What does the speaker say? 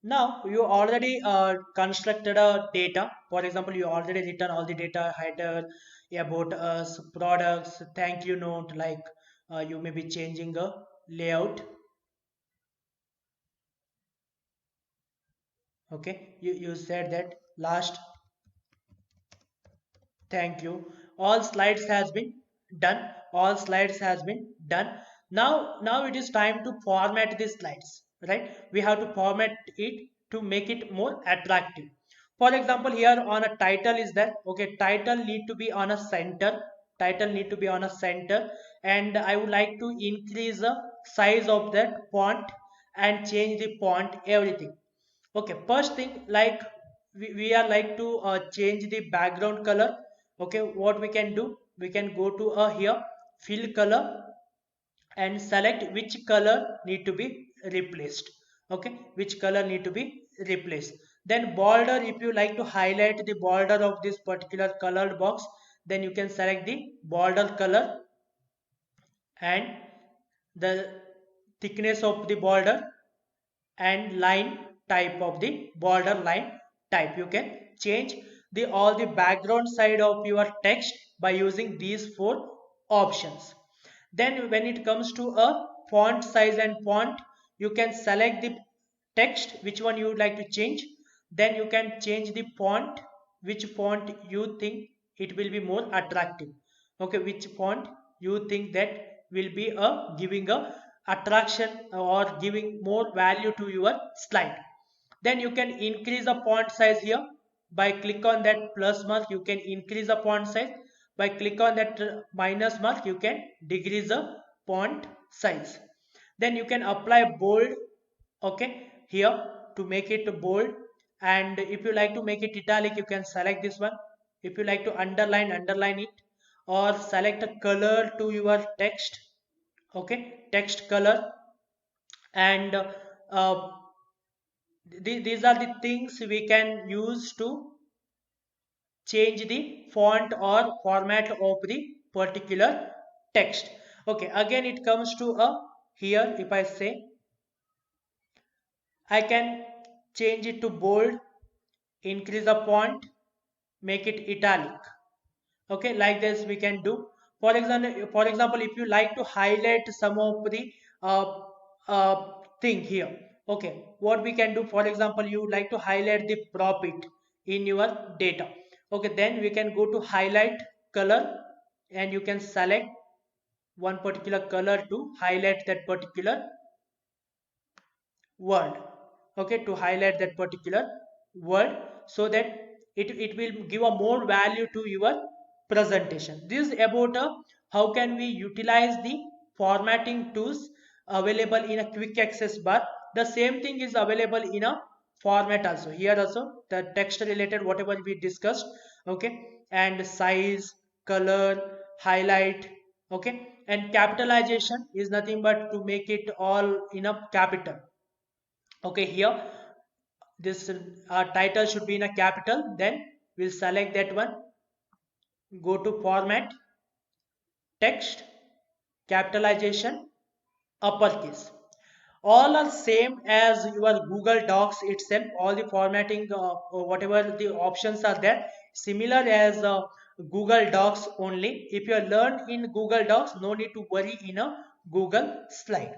Now you already constructed a data. For example, you already written all the data header about us, products, thank you note, like you may be changing a layout. Okay, you said that last thank you. All slides has been done. All slides has been done. Now it is time to format the slides, right? We have to format it to make it more attractive. For example, here on a title is that okay, title need to be on a center. Title need to be on a center, and I would like to increase the size of that font and change the font everything. Okay, first thing, like we are like to change the background color. Okay, what we can do, we can go to here fill color and select which color need to be replaced. Okay, which color need to be replaced. Then border, if you like to highlight the border of this particular colored box, then you can select the border color and the thickness of the border and line type of the border line type. You can change the all the background side of your text by using these four options. Then when it comes to a font size and font, you can select the text which one you would like to change. Then you can change the font, which font you think it will be more attractive. Okay, which font you think that will be a giving a attraction or giving more value to your slide. Then you can increase the font size here by click on that plus mark. You can increase the font size by click on that minus mark. You can decrease the font size. Then you can apply bold, okay, here to make it bold. And if you like to make it italic, you can select this one. If you like to underline, underline it, or select a color to your text. Okay, text color. And these are the things we can use to change the font or format of the particular text. Okay, again it comes to a here. If I say, I can change it to bold, increase the font, make it italic. Okay, like this we can do. For example, if you like to highlight some of the uh, thing here. Okay, what we can do, for example, you like to highlight the profit in your data. Okay, then we can go to highlight color, and you can select one particular color to highlight that particular word. Okay, to highlight that particular word, so that it will give a more value to your presentation. This is about how can we utilize the formatting tools available in a quick access bar. The same thing is available in a format also. Here also the text related whatever we discussed. Okay, and size, color, highlight. Okay, and capitalization is nothing but to make it all in a capital. Okay, here this title should be in a capital. Then we'll select that one, go to format, text, capitalization, uppercase. All are same as your Google Docs itself. All the formatting whatever the options are there, similar as Google Docs only. If you learn in Google Docs, no need to worry in a Google slide.